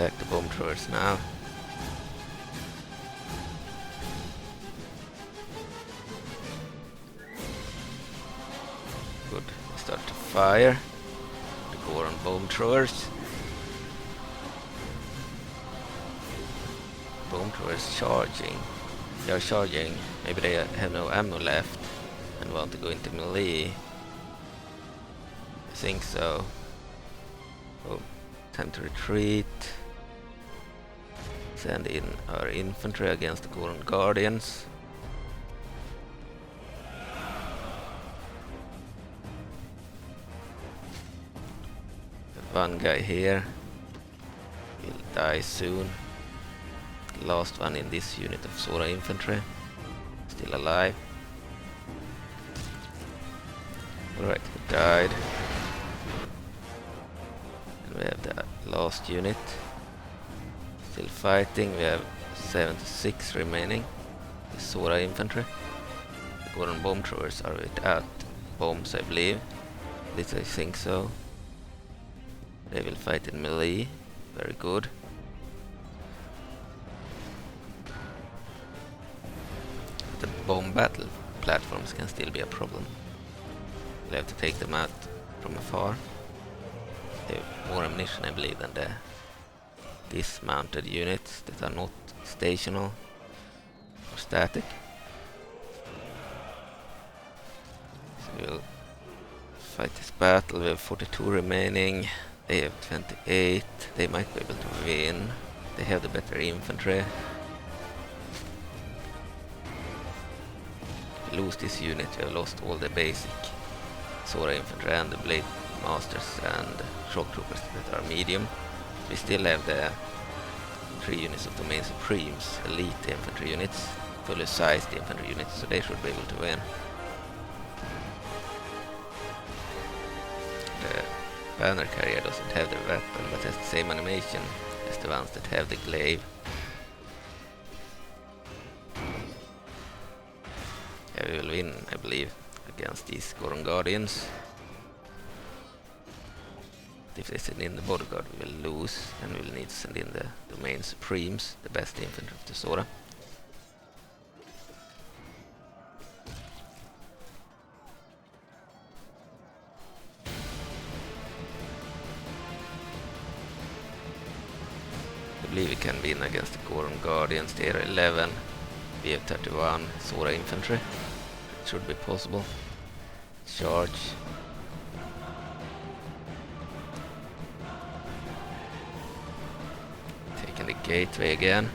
attack the bomb throwers now. Good. Start to fire the Goron Bomb throwers. Bomb throwers charging. They are charging. Maybe they have no ammo left and want to go into melee. I think so. Oh, time to retreat. Send in our infantry against the Goron Guardians. One guy here will die soon. The last one in this unit of Zora infantry, still alive. Alright, he died. And we have the last unit still fighting. We have 76 remaining. The Zora infantry. The Goron bomb throwers are without bombs, I believe. At least I think so. They will fight in melee. Very good. The bomb battle platforms can still be a problem. We'll have to take them out from afar. They have more ammunition, I believe, than the dismounted units that are not stational or static. So we'll fight this battle. We have 42 remaining. They have 28. They might be able to win. They have the better infantry. If we lose this unit, we have lost all the basic Zora infantry and the blade masters and shock troopers that are medium. We still have the 3 units of domain supremes, elite infantry units, fully sized infantry units, so they should be able to win. The banner carrier doesn't have the weapon, but has the same animation as the ones that have the glaive. Yeah, we will win, I believe, against these Goron Guardians. If they send in the bodyguard, we will lose, and we will need to send in the domain supremes, the best infantry of the Zora. I believe we can win against the Goron Guardians. They are 11. We have 31 Zora infantry. It should be possible. Charge. Taking the gateway again.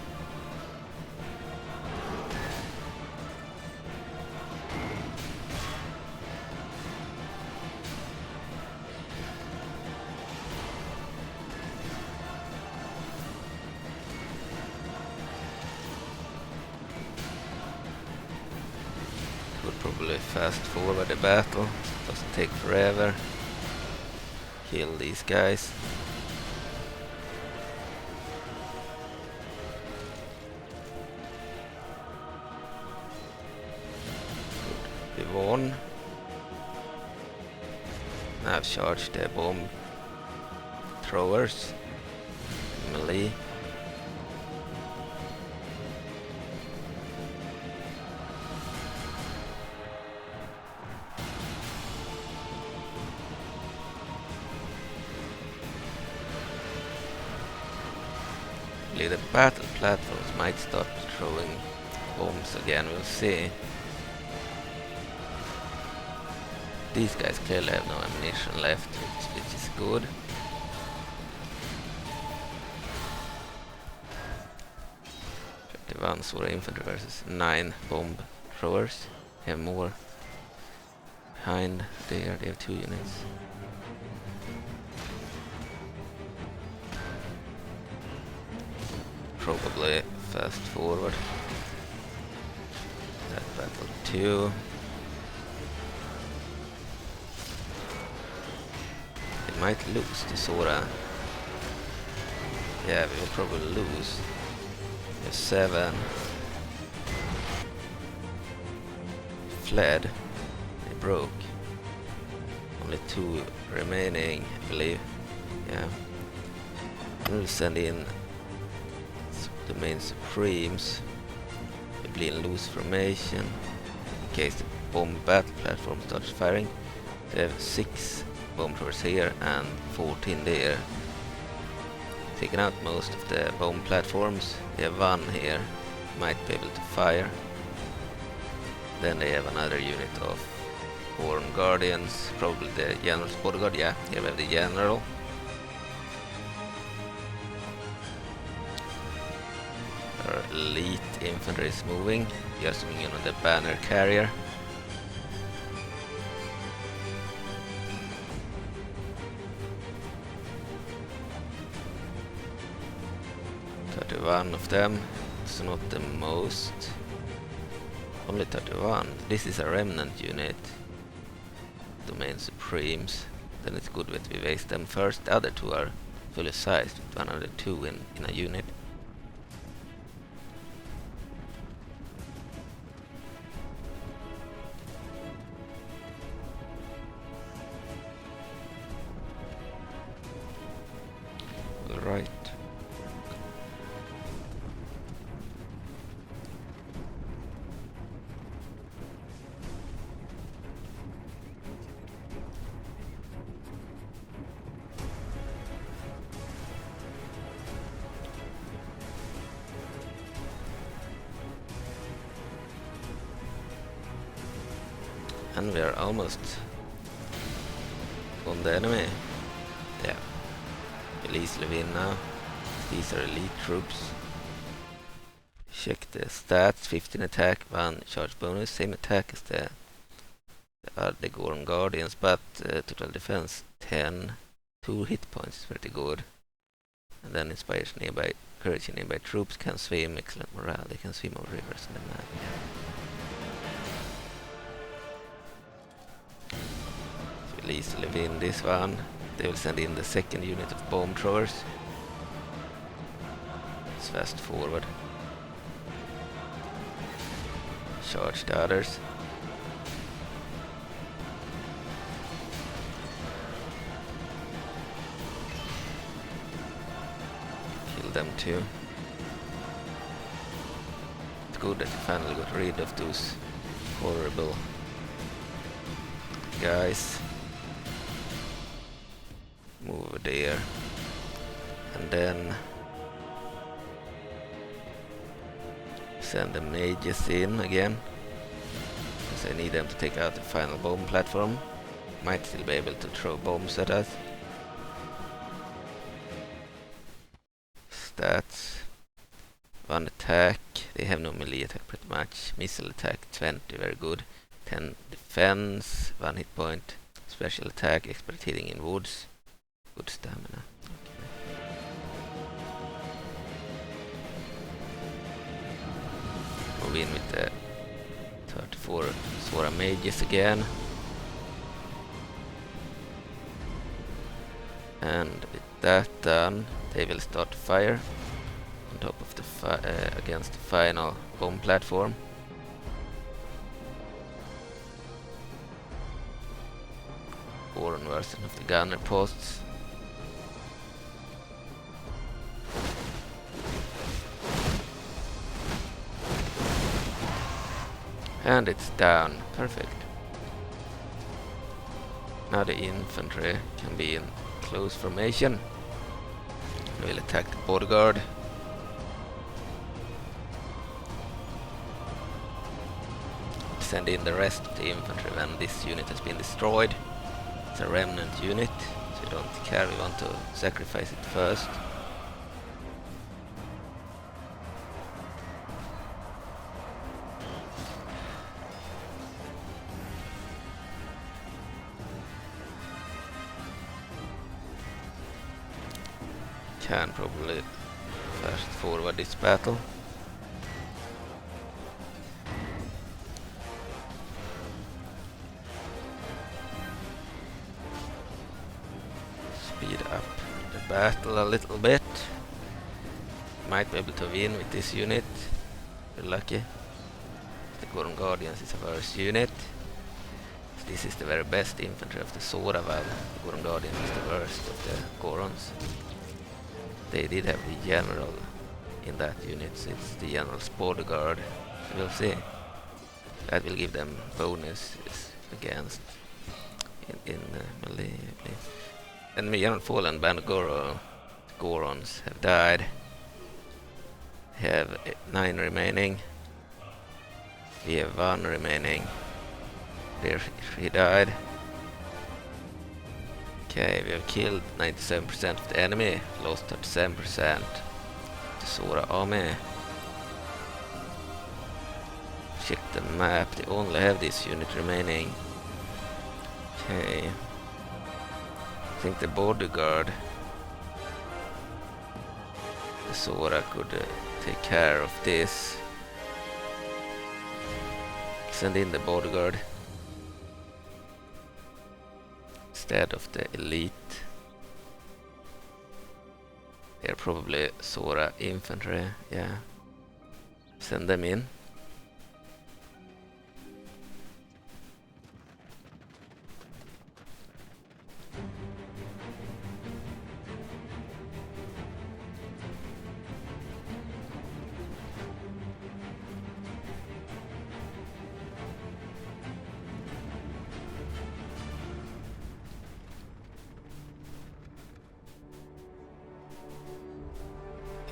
Probably fast forward the battle, doesn't take forever. Kill these guys. Good. We won. Now I've charged the bomb throwers. Melee. The battle platforms might start throwing bombs again, we'll see. These guys clearly have no ammunition left, which is good. One Zora infantry versus 9 bomb throwers. They have more behind there, they have 2 units. Probably fast forward that battle too. They might lose to Zora. Yeah, we will probably lose. We have 7 fled. They broke. Only 2 remaining, I believe. Yeah. And we'll send in the main Supremes. They'll be in loose formation in case the bomb battle platform starts firing. They have 6 bomb throwers here and 14 there. Taking out most of the bomb platforms. They have 1 here, might be able to fire. Then they have another unit of Goron Guardians, probably the General's bodyguard. Yeah, here we have the General. Our elite infantry is moving, just moving in on the banner carrier. One of them, it's not the most. Only 31. This is a remnant unit. Domain Supremes. Then it's good that we waste them first. The other 2 are fully sized with 102 in a unit. Alright. And we are almost on the enemy. Yeah. We'll easily win now. These are elite troops. Check the stats. 15 attack, 1 charge bonus. Same attack as the Goron Guardians, but total defense 10. 2 hit points is pretty good. And then inspires nearby, courage nearby troops, can swim, excellent morale. They can swim over rivers in the map. We'll easily win this one. They will send in the second unit of bomb throwers. Let's fast forward. Charge the others. Kill them too. It's good that you finally got rid of those horrible guys. Move over there. And then send the mages in again. Because I need them to take out the final bomb platform. Might still be able to throw bombs at us. Stats. 1 attack. They have no melee attack pretty much. Missile attack 20, very good. 10 defense, 1 hit point. Special attack, expert hitting in woods. Good stamina. Move in with the 34 Zora mages again. And with that done, they will start fire on top of the against the final bomb platform. Goron version of the gunner posts. And it's down. Perfect. Now the infantry can be in close formation. We'll attack the bodyguard. Send in the rest of the infantry when this unit has been destroyed. It's a remnant unit, so we don't care, we want to sacrifice it first. Can probably fast forward this battle. Speed up the battle a little bit. Might be able to win with this unit. We're lucky. The Goron Guardians is a worse unit. This is the very best infantry of the Zora, while the Goron Guardians is the worst of the Gorons. they did have the general in that unit. It's the general's bodyguard. We'll see. That will give them bonuses against in melee. Enemy general fallen. Band of Gorons have died. We have 9 remaining. We have 1 remaining. There he died. Okay, we have killed 97% of the enemy, lost 37%. The Zora army. Check the map, they only have this unit remaining. Okay. I think the bodyguard, the Zora could take care of this. Send in the bodyguard instead of the elite. They're probably Zora infantry, yeah. Send them in.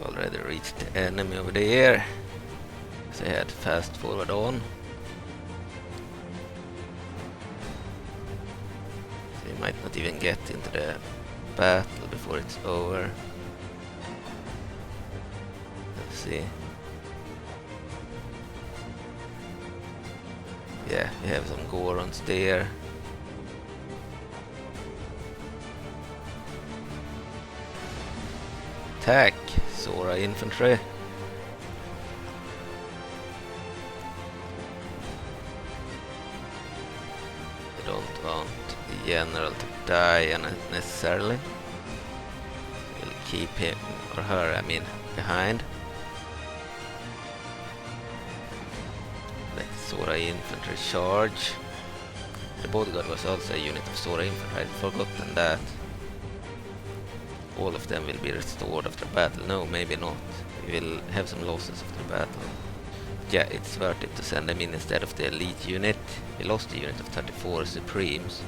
Already reached the enemy over there, so I had fast forward on. So you might not even get into the battle before it's over. Let's see. Yeah, we have some Gorons there. Attack! Zora infantry. I don't want the general to die unnecessarily. We'll keep him or her, behind. Let Zora infantry charge. The bodyguard was also a unit of Zora infantry. I'd forgotten that. All of them will be restored after battle. No, maybe not. We will have some losses after battle. Yeah, it's worth it to send them in instead of the elite unit. We lost the unit of 34 Supremes,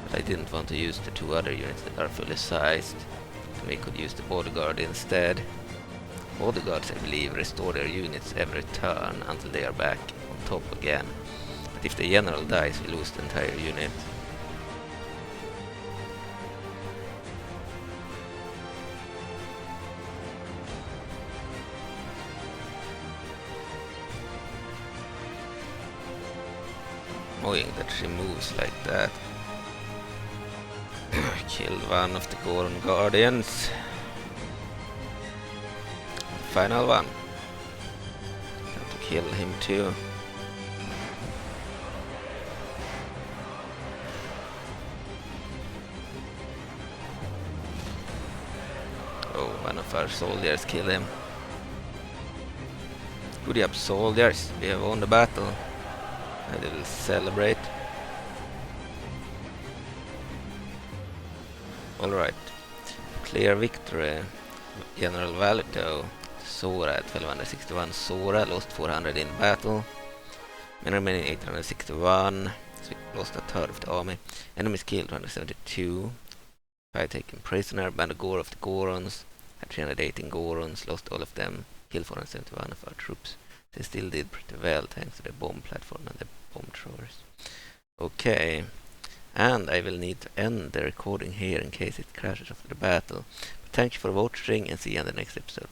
but I didn't want to use the 2 other units that are fully sized. And we could use the bodyguard instead. Bodyguards, I believe, restore their units every turn until they are back on top again. But if the general dies, we lose the entire unit. Annoying that she moves like that. Killed one of the Goron Guardians. Final one. Have to kill him too. Oh, one of our soldiers killed him. Good job, soldiers. We have won the battle. I will celebrate. Alright. Clear victory. General value though. Zora at 1261. Zora lost 400 in battle. Men remaining 861. So we lost a third of the army. Enemies killed 172. 5 taken prisoner. Band of Gor of the Gorons. Had 318 Gorons. Lost all of them. Killed 471 of our troops. They still did pretty well thanks to the bomb platform and the bomb throwers. Okay, and I will need to end the recording here in case it crashes after the battle. But thank you for watching and see you in the next episode.